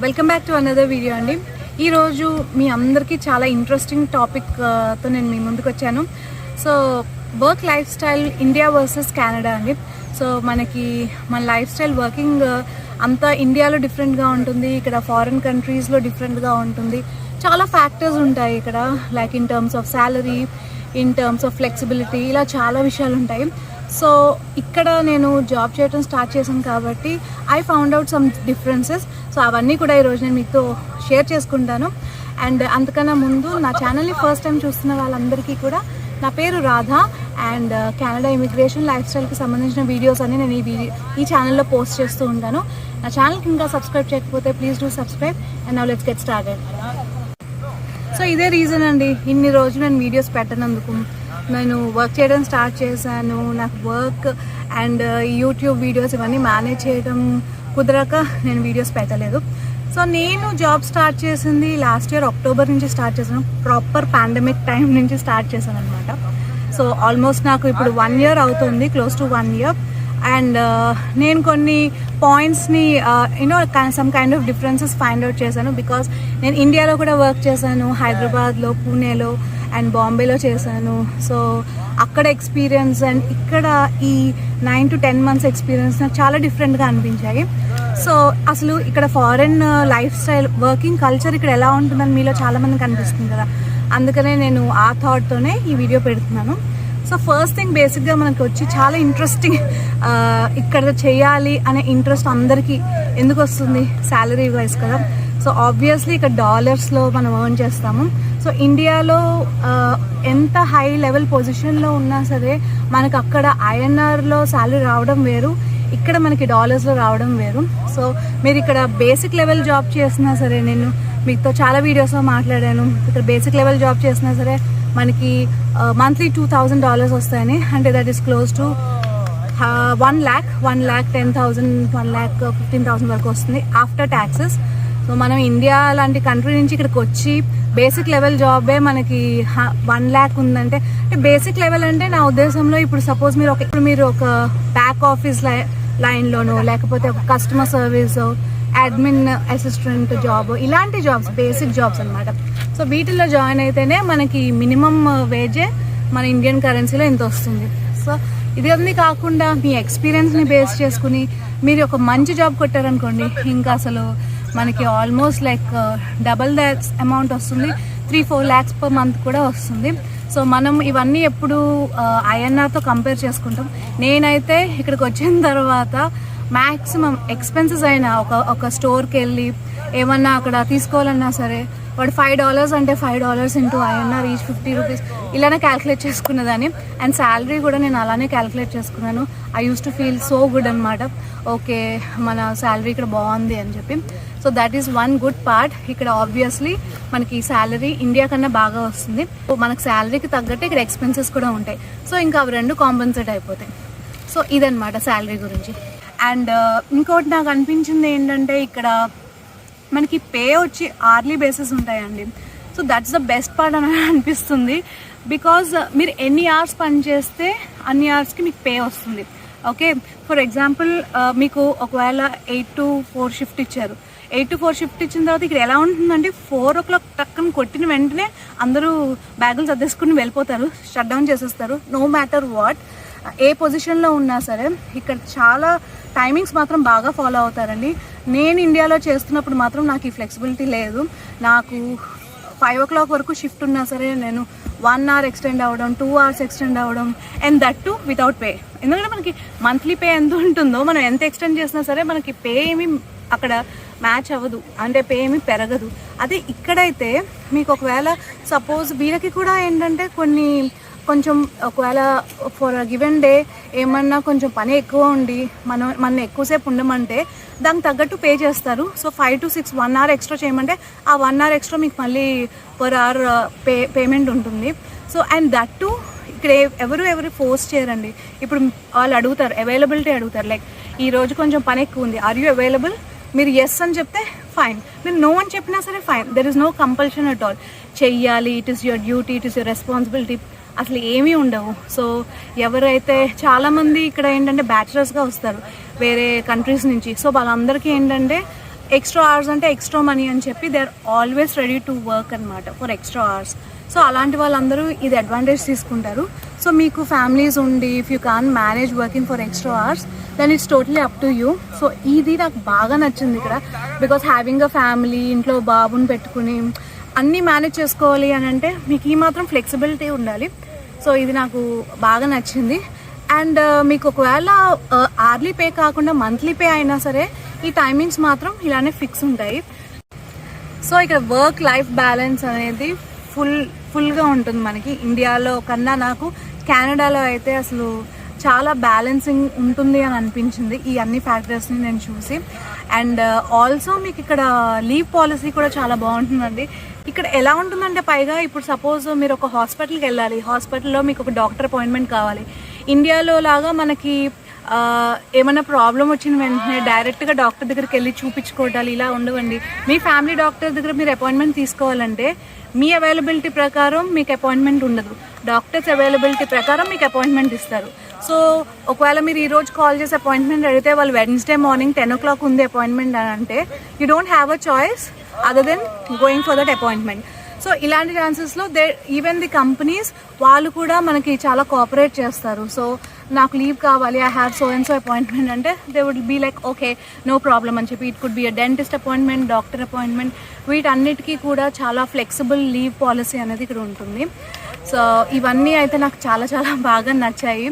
Welcome back to another video అండి. ఈరోజు మీ అందరికీ చాలా ఇంట్రెస్టింగ్ టాపిక్తో నేను మీ ముందుకు వచ్చాను. So work life style India versus Canada అండి. సో మన లైఫ్ స్టైల్ వర్కింగ్ అంతా ఇండియాలో డిఫరెంట్గా ఉంటుంది, ఇక్కడ ఫారిన్ కంట్రీస్లో డిఫరెంట్గా ఉంటుంది. చాలా ఫ్యాక్టర్స్ ఉంటాయి ఇక్కడ, like in terms of salary, in terms of flexibility, ఇలా చాలా విషయాలు ఉంటాయి. సో ఇక్కడ నేను జాబ్ చేయడం స్టార్ట్ చేశాను కాబట్టి I found out some differences. So అవన్నీ కూడా ఈరోజు నేను మీతో షేర్ చేసుకుంటాను. అండ్ అంతకన్నా ముందు నా ఛానల్ని ఫస్ట్ టైం చూస్తున్న వాళ్ళందరికీ కూడా, నా పేరు Radha and Canada immigration life స్టైల్కి సంబంధించిన వీడియోస్ అన్ని నేను ఈ ఛానల్లో పోస్ట్ చేస్తూ ఉంటాను. నా ఛానల్కి ఇంకా సబ్స్క్రైబ్ చేయకపోతే please do subscribe. And now let's get started. So ఇదే రీజన్ అండి, ఇన్ని రోజులు నేను వీడియోస్ పెట్టనందుకు. నేను వర్క్ చేయడం స్టార్ట్ చేశాను, నాకు వర్క్ అండ్ యూట్యూబ్ వీడియోస్ ఇవన్నీ మేనేజ్ చేయడం కుదరక నేను వీడియోస్ పెట్టలేదు. సో నేను జాబ్ స్టార్ట్ చేసింది లాస్ట్ ఇయర్ అక్టోబర్ నుంచి స్టార్ట్ చేశాను. ప్రాపర్ పాండమిక్ టైం నుంచి స్టార్ట్ చేశాను అనమాట. సో ఆల్మోస్ట్ నాకు ఇప్పుడు 1 year అవుతుంది, క్లోజ్ టు 1 year. అండ్ నేను కొన్ని పాయింట్స్ని some kind of differences find out చేశాను. బికాస్ నేను ఇండియాలో కూడా వర్క్ చేశాను, హైదరాబాద్లో, పూణేలో అండ్ బాంబేలో చేశాను. సో అక్కడ ఎక్స్పీరియన్స్ అండ్ ఇక్కడ ఈ 9 to 10 months ఎక్స్పీరియన్స్ నాకు చాలా డిఫరెంట్గా అనిపించాయి. సో అసలు ఇక్కడ foreign life style, working culture ఇక్కడ ఎలా ఉంటుందని మీలో చాలామందికి అనిపిస్తుంది కదా, అందుకనే నేను ఆ థాట్తోనే ఈ వీడియో పెడుతున్నాను. సో ఫస్ట్ థింగ్, బేసిక్గా మనకు వచ్చి చాలా ఇంట్రెస్టింగ్, ఇక్కడ చేయాలి అనే ఇంట్రెస్ట్ అందరికీ ఎందుకు వస్తుంది? శాలరీ వైజ్ కదా. సో ఆబ్వియస్లీ ఇక్కడ డాలర్స్లో మనం ఎర్న్ చేస్తాము. సో ఇండియాలో ఎంత హై లెవెల్ పొజిషన్లో ఉన్నా సరే మనకు అక్కడ ఐఎన్ఆర్లో శాలరీ రావడం వేరు, ఇక్కడ మనకి డాలర్స్లో రావడం వేరు. సో మీరు ఇక్కడ బేసిక్ లెవెల్ జాబ్ చేసినా సరే, నేను మీతో చాలా వీడియోస్లో మాట్లాడాను, ఇక్కడ బేసిక్ లెవెల్ జాబ్ చేసినా సరే మనకి మంత్లీ $2,000 వస్తాయని. అంటే దట్ ఈస్ క్లోజ్ టు 1,10,000, 1,15,000 వరకు వస్తుంది ఆఫ్టర్ ట్యాక్సెస్. సో మనం ఇండియా లాంటి కంట్రీ నుంచి ఇక్కడికి వచ్చి బేసిక్ లెవెల్ జాబే మనకి 1 lakh ఉందంటే, బేసిక్ లెవెల్ అంటే నా ఉద్దేశంలో ఇప్పుడు సపోజ్ మీరు ఒక బ్యాక్ ఆఫీస్ లైన్లోనో, లేకపోతే ఒక customer service, admin assistant job, ఇలాంటి జాబ్స్ బేసిక్ జాబ్స్ అనమాట. సో వీటిల్లో జాయిన్ అయితేనే మనకి మినిమం వేజే మన ఇండియన్ కరెన్సీలో ఎంత వస్తుంది. సో ఇది అన్నీ కాకుండా మీ ఎక్స్పీరియన్స్ని బేస్ చేసుకుని మీరు ఒక మంచి జాబ్ కొట్టారనుకోండి, ఇంకా అసలు మనకి almost like double the amount వస్తుంది, 3-4 lakhs per month కూడా వస్తుంది. సో మనం ఇవన్నీ ఎప్పుడు ఐఎన్ఆర్తో కంపేర్ చేసుకుంటాం. నేనైతే ఇక్కడికి వచ్చిన తర్వాత మ్యాక్సిమం ఎక్స్పెన్సెస్ అయినా ఒక స్టోర్కి వెళ్ళి ఏమన్నా అక్కడ తీసుకోవాలన్నా సరే, వాడు $5 అంటే $5 ఇంటూ ఐఎన్ఆర్ ఈచ్ $50 ఇలానే క్యాల్కులేట్ చేసుకున్నదాన్ని. అండ్ శాలరీ కూడా నేను అలానే క్యాల్కులేట్ చేసుకున్నాను. I use to feel so good అనమాట. ఓకే, మన శాలరీ ఇక్కడ బాగుంది అని చెప్పి. So that is one good part. ఇక్కడ ఆబ్వియస్లీ మనకి శాలరీ ఇండియా కన్నా బాగా వస్తుంది. మనకు శాలరీకి తగ్గట్టు ఇక్కడ ఎక్స్పెన్సెస్ కూడా ఉంటాయి. సో ఇంకా అవి రెండు కాంపెన్సేట్ అయిపోతాయి. సో ఇదన్నమాట శాలరీ గురించి. అండ్ ఇంకోటి నాకు అనిపించింది ఏంటంటే, ఇక్కడ మనకి పే వచ్చి అవర్లీ బేసిస్ ఉంటాయండి. So that's the best part అని అనిపిస్తుంది. బికాజ్ మీరు ఎన్ని అవర్స్ పని చేస్తే అన్ని అవర్స్కి మీకు పే వస్తుంది. ఓకే, ఫర్ ఎగ్జాంపుల్ మీకు ఒకవేళ 8 to 4 షిఫ్ట్ ఇచ్చారు. 8 to 4 షిఫ్ట్ ఇచ్చిన తర్వాత ఇక్కడ ఎలా ఉంటుందంటే 4 o'clock టక్కన కొట్టిన వెంటనే అందరూ బ్యాగులు సర్దేసుకుని వెళ్ళిపోతారు, షట్ డౌన్ చేసేస్తారు. నో మ్యాటర్ వాట్, ఏ పొజిషన్లో ఉన్నా సరే ఇక్కడ చాలా టైమింగ్స్ మాత్రం బాగా ఫాలో అవుతారండి. నేను ఇండియాలో చేస్తున్నప్పుడు మాత్రం నాకు ఈ ఫ్లెక్సిబిలిటీ లేదు. నాకు 5 o'clock వరకు షిఫ్ట్ ఉన్నా సరే నేను 1 hour ఎక్స్టెండ్ అవ్వడం, 2 hours ఎక్స్టెండ్ అవ్వడం, and that to without pay. ఎందుకంటే మనకి మంత్లీ పే ఎంత ఉంటుందో మనం ఎంత ఎక్స్టెండ్ చేసినా సరే మనకి పే ఏమి అక్కడ మ్యాచ్ అవ్వదు, అంటే పే ఏమి పెరగదు. అదే ఇక్కడైతే మీకు ఒకవేళ సపోజ్ వీళ్ళకి కూడా ఏంటంటే కొంచెం ఒకవేళ ఫర్ గివెన్ డే ఏమన్నా కొంచెం పని ఎక్కువ ఉండి మన ఎక్కువసేపు ఉండమంటే దానికి తగ్గట్టు పే చేస్తారు. సో 5 to 6 1 hour ఎక్స్ట్రా చేయమంటే ఆ 1 hour ఎక్స్ట్రా మీకు మళ్ళీ పర్ అవర్ పేమెంట్ ఉంటుంది. సో అండ్ దట్ టు ఇక్కడ ఎవరు ఫోర్స్ చేయరండి. ఇప్పుడు వాళ్ళు అడుగుతారు, అవైలబిలిటీ అడుగుతారు. లైక్ ఈరోజు కొంచెం పని ఎక్కువ ఉంది, ఆర్ యూ అవైలబుల్? మీరు ఎస్ అని చెప్తే ఫైన్, మీరు నో అని చెప్పినా సరే fine. There is no compulsion at all. చెయ్యాలి, it is your duty, it is your responsibility అసలు ఏమీ ఉండవు. సో ఎవరైతే చాలామంది ఇక్కడ ఏంటంటే బ్యాచిలర్స్గా వస్తారు వేరే కంట్రీస్ నుంచి. సో వాళ్ళందరికీ ఏంటంటే ఎక్స్ట్రా అవర్స్ అంటే ఎక్స్ట్రా మనీ అని చెప్పి they are always ready to work అనమాట ఫర్ ఎక్స్ట్రా అవర్స్. సో అలాంటి వాళ్ళందరూ ఇది అడ్వాంటేజ్ తీసుకుంటారు. సో మీకు ఫ్యామిలీస్ ఉండి if you can manage working for extra hours then it's totally up to you. So ఇది నాకు బాగా నచ్చింది ఇక్కడ, బికాస్ హ్యావింగ్ అ ఫ్యామిలీ, ఇంట్లో బాబుని పెట్టుకుని అన్నీ మేనేజ్ చేసుకోవాలి అని అంటే మీకు ఈ మాత్రం ఫ్లెక్సిబిలిటీ ఉండాలి. సో ఇది నాకు బాగా నచ్చింది. అండ్ మీకు ఒకవేళ అవర్లీ పే కాకుండా మంత్లీ పే అయినా సరే ఈ టైమింగ్స్ మాత్రం ఇలానే ఫిక్స్ ఉంటాయి. సో ఇక్కడ వర్క్ లైఫ్ బ్యాలెన్స్ అనేది ఫుల్గా ఉంటుంది మనకి. ఇండియాలో కన్నా నాకు కెనడాలో అయితే అసలు చాలా బ్యాలెన్సింగ్ ఉంటుంది అని అనిపించింది ఈ అన్ని ఫ్యాక్టర్స్ని నేను చూసి. అండ్ ఆల్సో మీకు ఇక్కడ లీవ్ పాలసీ కూడా చాలా బాగుంటుందండి. ఇక్కడ ఎలా ఉంటుందంటే పైగా ఇప్పుడు సపోజ్ మీరు ఒక హాస్పిటల్కి వెళ్ళాలి, హాస్పిటల్లో మీకు ఒక డాక్టర్ అపాయింట్మెంట్ కావాలి. ఇండియాలో లాగా మనకి ఏమైనా ప్రాబ్లం వచ్చిన వెంటనే డైరెక్ట్గా డాక్టర్ దగ్గరికి వెళ్ళి చూపించుకోవడాలు ఇలా ఉండవండి. మీ ఫ్యామిలీ డాక్టర్ దగ్గర మీరు అపాయింట్మెంట్ తీసుకోవాలంటే మీ అవైలబిలిటీ ప్రకారం మీకు అపాయింట్మెంట్ ఉండదు, డాక్టర్స్ అవైలబిలిటీ ప్రకారం మీకు అపాయింట్మెంట్ ఇస్తారు. సో ఒకవేళ మీరు ఈరోజు కాల్ చేసి అపాయింట్మెంట్ అడిగితే వాళ్ళు వెడ్నెస్డే మార్నింగ్ 10 o'clock ఉంది అపాయింట్మెంట్ అని అంటే you don't have a choice other than going for that appointment. So ఇలాంటి ఛాన్సెస్లో ఈవెన్ ది కంపెనీస్ వాళ్ళు కూడా మనకి చాలా కోఆపరేట్ చేస్తారు. సో నాకు లీవ్ కావాలి, I have so and so appointment అంటే they would be like okay no problem అని చెప్పి. It could be a dentist appointment, doctor appointment, వీటన్నిటికీ కూడా చాలా ఫ్లెక్సిబుల్ లీవ్ పాలసీ అనేది ఇక్కడ ఉంటుంది. సో ఇవన్నీ అయితే నాకు చాలా చాలా బాగా నచ్చాయి.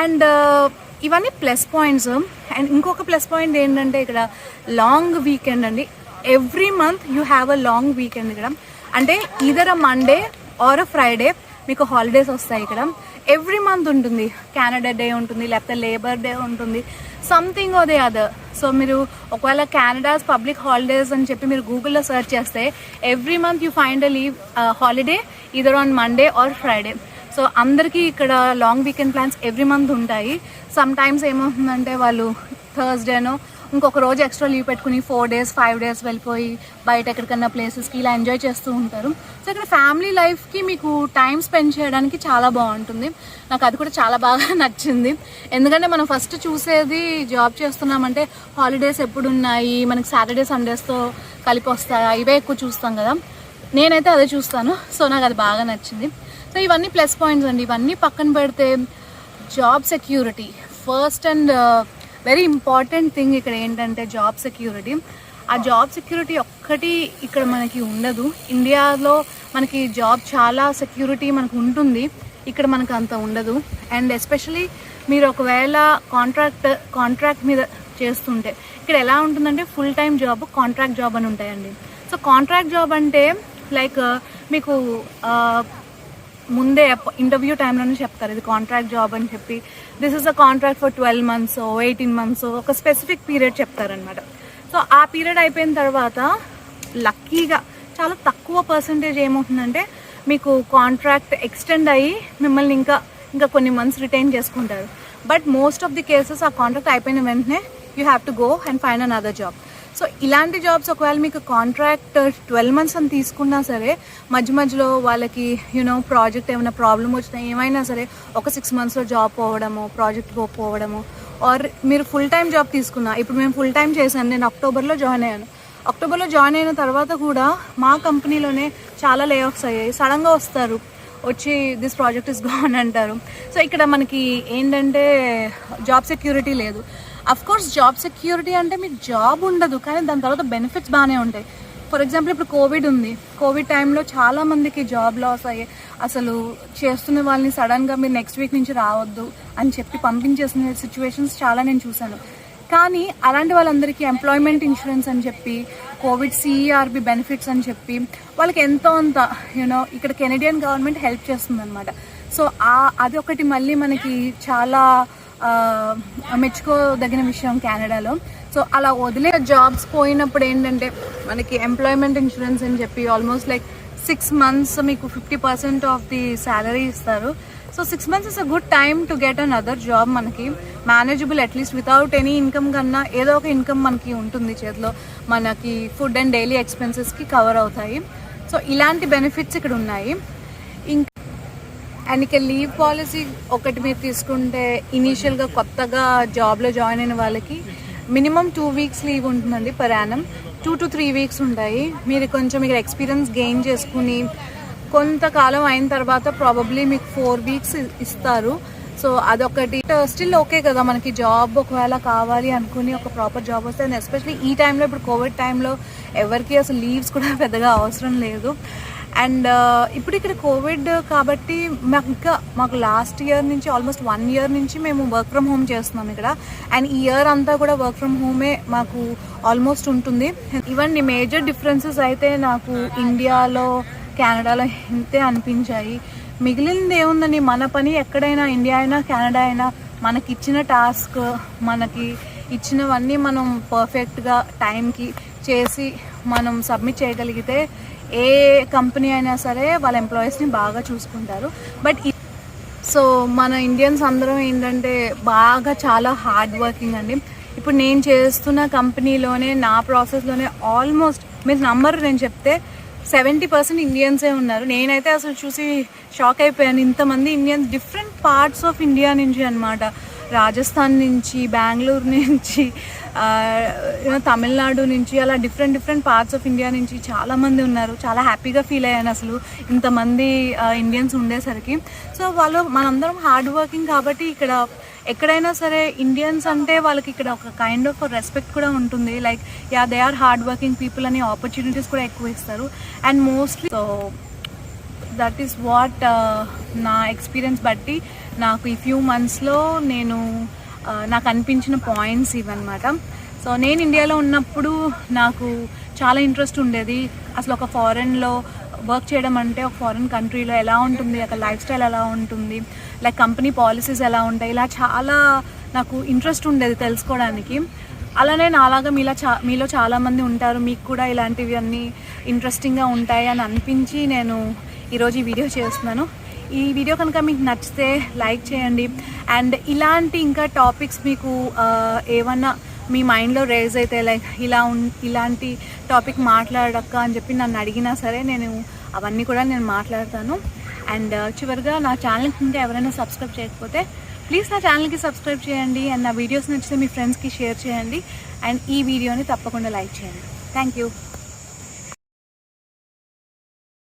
అండ్ ఇవన్నీ ప్లస్ పాయింట్స్. అండ్ ఇంకొక ప్లస్ పాయింట్ ఏంటంటే ఇక్కడ లాంగ్ వీకెండ్ అండి. Every month you have a long weekend ఇక్కడ. అంటే either a Monday or a Friday మీకు హాలిడేస్ వస్తాయి ఇక్కడ. ఎవ్రీ మంత్ ఉంటుంది. కెనడా డే ఉంటుంది, లేకపోతే లేబర్ డే ఉంటుంది, something or the other. So మీరు ఒకవేళ కెనడాస్ పబ్లిక్ హాలిడేస్ అని చెప్పి మీరు గూగుల్లో సెర్చ్ చేస్తే every month you find a leave holiday either on Monday or Friday. So అందరికీ ఇక్కడ long weekend plans every month ఉంటాయి. సమ్ టైమ్స్ ఏమవుతుందంటే వాళ్ళు థర్స్డేనో ఇంకొక రోజు ఎక్స్ట్రా లీవ్ పెట్టుకుని 4 days 5 days వెళ్ళిపోయి బయట ఎక్కడికన్నా ప్లేసెస్కి ఇలా ఎంజాయ్ చేస్తూ ఉంటారు. సో ఇక్కడ ఫ్యామిలీ లైఫ్కి మీకు టైం స్పెండ్ చేయడానికి చాలా బాగుంటుంది. నాకు అది కూడా చాలా బాగా నచ్చింది. ఎందుకంటే మనం ఫస్ట్ చూసేది జాబ్ చేస్తున్నామంటే హాలిడేస్ ఎప్పుడు ఉన్నాయి, మనకి సాటర్డే సండేస్తో కలిపి వస్తాయా, ఇవే ఎక్కువ చూస్తాం కదా. నేనైతే అదే చూస్తాను. సో నాకు అది బాగా నచ్చింది. సో ఇవన్నీ ప్లస్ పాయింట్స్ అండి. ఇవన్నీ పక్కన పెడితే job security first and very important thing ఇక్కడ ఏంటంటే జాబ్ సెక్యూరిటీ. ఆ జాబ్ సెక్యూరిటీ ఒక్కటి ఇక్కడ మనకి ఉండదు. ఇండియాలో మనకి జాబ్ చాలా సెక్యూరిటీ మనకు ఉంటుంది, ఇక్కడ మనకు అంత ఉండదు. అండ్ ఎస్పెషలీ మీరు ఒకవేళ కాంట్రాక్ట్ మీద చేస్తుంటే ఇక్కడ ఎలా ఉంటుందంటే full time job, contract job అని ఉంటాయండి. సో కాంట్రాక్ట్ జాబ్ అంటే లైక్ మీకు ముందే ఇంటర్వ్యూ టైంలోనే చెప్తారు ఇది కాంట్రాక్ట్ జాబ్ అని చెప్పి. This is a contract for 12 months 18 months ఒక స్పెసిఫిక్ పీరియడ్ చెప్తారనమాట. సో ఆ పీరియడ్ అయిపోయిన తర్వాత లక్కీగా చాలా తక్కువ పర్సంటేజ్ ఏమవుతుందంటే మీకు కాంట్రాక్ట్ ఎక్స్టెండ్ అయ్యి మిమ్మల్ని ఇంకా కొన్ని మంత్స్ రిటైన్ చేసుకుంటారు. But most of the cases ఆ కాంట్రాక్ట్ అయిపోయిన వెంటనే you have to go and find another job. So ఇలాంటి జాబ్స్ ఒకవేళ మీకు కాంట్రాక్ట్ 12 months అని తీసుకున్నా సరే మధ్యలో వాళ్ళకి ప్రాజెక్ట్ ఏమైనా ప్రాబ్లం వచ్చినా ఏమైనా సరే ఒక 6 monthsలో జాబ్ పోవడము, ప్రాజెక్ట్ పోవడము, ఆర్ మీరు ఫుల్ టైం జాబ్ తీసుకున్నా. ఇప్పుడు మేము ఫుల్ టైం చేశాను, నేను అక్టోబర్లో జాయిన్ అయ్యాను. అక్టోబర్లో జాయిన్ అయిన తర్వాత కూడా మా కంపెనీలోనే చాలా లే ఆఫ్స్ అయ్యాయి. సడన్గా వస్తారు, వచ్చి దిస్ ప్రాజెక్ట్ ఇస్ గాన్ అంటారు. సో ఇక్కడ మనకి ఏంటంటే జాబ్ సెక్యూరిటీ లేదు. అఫ్ కోర్స్ జాబ్ సెక్యూరిటీ అంటే మీకు జాబ్ ఉండదు, కానీ దాని తర్వాత బెనిఫిట్స్ బాగానే ఉంటాయి. ఫర్ ఎగ్జాంపుల్ ఇప్పుడు కోవిడ్ ఉంది, కోవిడ్ టైంలో చాలా మందికి జాబ్ లాస్ అయ్యి అసలు చేస్తున్న వాళ్ళని సడన్గా మీరు నెక్స్ట్ వీక్ నుంచి రావద్దు అని చెప్పి పంపించేసిన సిచ్యువేషన్స్ చాలా నేను చూశాను. కానీ అలాంటి వాళ్ళందరికీ ఎంప్లాయ్మెంట్ ఇన్సూరెన్స్ అని చెప్పి, కోవిడ్ CERB బెనిఫిట్స్ అని చెప్పి వాళ్ళకి ఎంతో అంత ఇక్కడ కెనడియన్ గవర్నమెంట్ హెల్ప్ చేస్తుంది అనమాట. సో అది ఒకటి మళ్ళీ మనకి చాలా మెచ్చుకోదగిన విషయం కెనడాలో. సో అలా వదిలే జాబ్స్ పోయినప్పుడు ఏంటంటే మనకి ఎంప్లాయ్మెంట్ ఇన్సూరెన్స్ అని చెప్పి ఆల్మోస్ట్ లైక్ 6 months మీకు 50% ఆఫ్ ది శాలరీ ఇస్తారు. So 6 months is a good time to get another job. మనకి manageable, at least without any income కన్నా ఏదో ఒక ఇన్కమ్ మనకి ఉంటుంది చేతిలో. మనకి ఫుడ్ అండ్ డైలీ ఎక్స్పెన్సెస్కి కవర్ అవుతాయి. సో ఇలాంటి బెనిఫిట్స్ ఇక్కడ ఉన్నాయి. ఇంకా అండ్ ఇక లీవ్ పాలసీ ఒకటి మీరు తీసుకుంటే ఇనీషియల్గా కొత్తగా జాబ్లో జాయిన్ అయిన వాళ్ళకి మినిమం 2 వీక్స్ లీవ్ ఉంటుందండి పర్ యానం. 2 to 3 వీక్స్ ఉంటాయి. మీరు కొంచెం ఇక్కడ ఎక్స్పీరియన్స్ గెయిన్ చేసుకుని కొంతకాలం అయిన తర్వాత ప్రాబబ్లీ మీకు 4 వీక్స్ ఇస్తారు. సో అదొకటి. స్టిల్ ఓకే కదా, మనకి జాబ్ ఒకవేళ కావాలి అనుకుని ఒక ప్రాపర్ జాబ్ వస్తే, అండ్ ఎస్పెషలీ ఈ టైంలో, ఇప్పుడు కోవిడ్ టైంలో ఎవరికి అసలు లీవ్స్ కూడా పెద్దగా అవసరం లేదు. అండ్ ఇప్పుడు ఇక్కడ కోవిడ్ కాబట్టి మాకు లాస్ట్ ఇయర్ నుంచి ఆల్మోస్ట్ 1 year నుంచి మేము వర్క్ ఫ్రమ్ హోమ్ చేస్తున్నాం ఇక్కడ. అండ్ ఈ ఇయర్ అంతా కూడా వర్క్ ఫ్రమ్ హోమే మాకు ఆల్మోస్ట్ ఉంటుంది. ఇవన్నీ మేజర్ డిఫరెన్సెస్ అయితే నాకు ఇండియాలో కెనడాలో ఇంతే అనిపించాయి. మిగిలింది ఏముందని, మన పని ఎక్కడైనా, ఇండియా అయినా కెనడా అయినా, మనకి ఇచ్చిన టాస్క్, మనకి ఇచ్చినవన్నీ మనం పర్ఫెక్ట్గా టైంకి చేసి మనం సబ్మిట్ చేయగలిగితే ఏ కంపెనీ అయినా సరే వాళ్ళ ఎంప్లాయీస్ని బాగా చూసుకుంటారు. బట్ సో మన ఇండియన్స్ అందరం ఏంటంటే బాగా చాలా హార్డ్ వర్కింగ్ అండి. ఇప్పుడు నేను చేస్తున్న కంపెనీలోనే, నా ప్రాసెస్లోనే ఆల్మోస్ట్ మీరు నంబర్ నేను చెప్తే 70% ఇండియన్సే ఉన్నారు. నేనైతే అసలు చూసి షాక్ అయిపోయాను. ఇంతమంది Indians different parts of India నుంచి అనమాట. రాజస్థాన్ నుంచి, బెంగళూరు నుంచి, తమిళనాడు నుంచి, అలా డిఫరెంట్ పార్ట్స్ ఆఫ్ ఇండియా నుంచి చాలామంది ఉన్నారు. చాలా హ్యాపీగా ఫీల్ అయ్యాను అసలు ఇంతమంది ఇండియన్స్ ఉండేసరికి. సో మనందరం హార్డ్ వర్కింగ్ కాబట్టి ఇక్కడ ఎక్కడైనా సరే ఇండియన్స్ అంటే వాళ్ళకి ఇక్కడ ఒక కైండ్ ఆఫ్ రెస్పెక్ట్ కూడా ఉంటుంది. Like they are hard working people అని ఆపర్చునిటీస్ కూడా ఎక్కువ ఇస్తారు. And mostly that is what నా ఎక్స్పీరియన్స్ బట్టి నాకు ఈ ఫ్యూ మంత్స్లో నాకు అనిపించిన పాయింట్స్ ఇవన్నమాట. సో నేను ఇండియాలో ఉన్నప్పుడు నాకు చాలా ఇంట్రెస్ట్ ఉండేది అసలు ఒక ఫారెన్లో వర్క్ చేయడం అంటే, ఒక ఫారెన్ కంట్రీలో ఎలా ఉంటుంది, అక్కడ లైఫ్ స్టైల్ ఎలా ఉంటుంది, లైక్ కంపెనీ పాలసీస్ ఎలా ఉంటాయి, ఇలా చాలా నాకు ఇంట్రెస్ట్ ఉండేది తెలుసుకోవడానికి. అలానే నాలాగా మీలో చాలామంది ఉంటారు, మీకు కూడా ఇలాంటివి అన్నీ ఇంట్రెస్టింగ్గా ఉంటాయి అని అనిపించి నేను ఈరోజు ఈ వీడియో చేస్తున్నాను. ఈ వీడియో కనుక మీకు నచ్చితే లైక్ చేయండి. అండ్ ఇలాంటి ఇంకా టాపిక్స్ మీకు ఏమన్నా మీ మైండ్లో రేజ్ అయితే, లైక్ ఇలాంటి టాపిక్ మాట్లాడక్క అని చెప్పి నన్ను అడిగినా సరే నేను అవన్నీ కూడా నేను మాట్లాడతాను. అండ్ చివరిగా నా ఛానల్కి ఇంకా ఎవరైనా సబ్స్క్రైబ్ చేయకపోతే ప్లీజ్ నా ఛానల్కి సబ్స్క్రైబ్ చేయండి. అండ్ నా వీడియోస్ నచ్చితే మీ ఫ్రెండ్స్కి షేర్ చేయండి. అండ్ ఈ వీడియోని తప్పకుండా లైక్ చేయండి. Thank you.